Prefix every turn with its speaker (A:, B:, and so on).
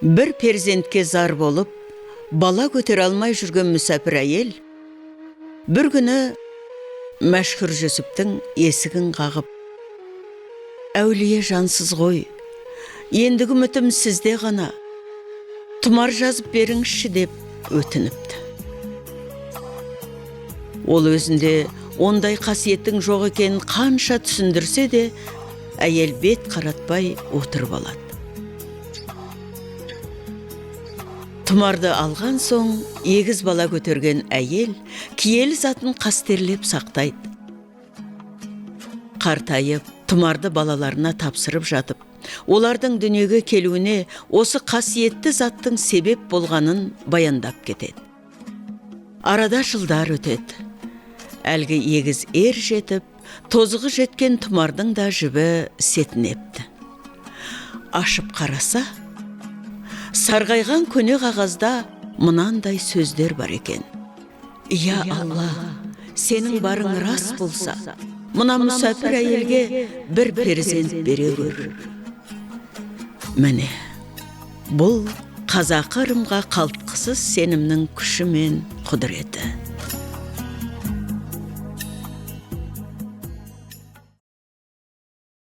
A: Бір перзентке зар болып, бала көтер алмай жүрген мүсәпір әйел, бір күні Мәшһүр Жүсіптің есігін қағып, «Әулие жансыз ғой, ендігі үмітім сізде ғана, тұмар жазып беріңізші» деп өтініпті. Ол өзінде ондай қасиеттің жоқ екенін қанша түсіндірсе де, әйел бет қаратпай отырып алады. Тұмарды алған соң, егіз бала көтерген әйел киелі затын қастерлеп сақтайды. Қартайып, тұмарды балаларына тапсырып жатып, олардың дүниеге келуіне осы қасиетті заттың себеп болғанын баяндап кетеді. Арада жылдар өтеді. Әлгі егіз ер жетіп, тозығы жеткен тұмардың да жібі сетінепті. Ашып қараса, сарғайған көне қағазда мынандай сөздер бар екен. «Я Алла, сенің барың рас болса, мына мүсәпір әйелге бір перзент бере көр». Міне, бұл қазақы ырымға қалтқысыз сенімнің күші мен құдіреті.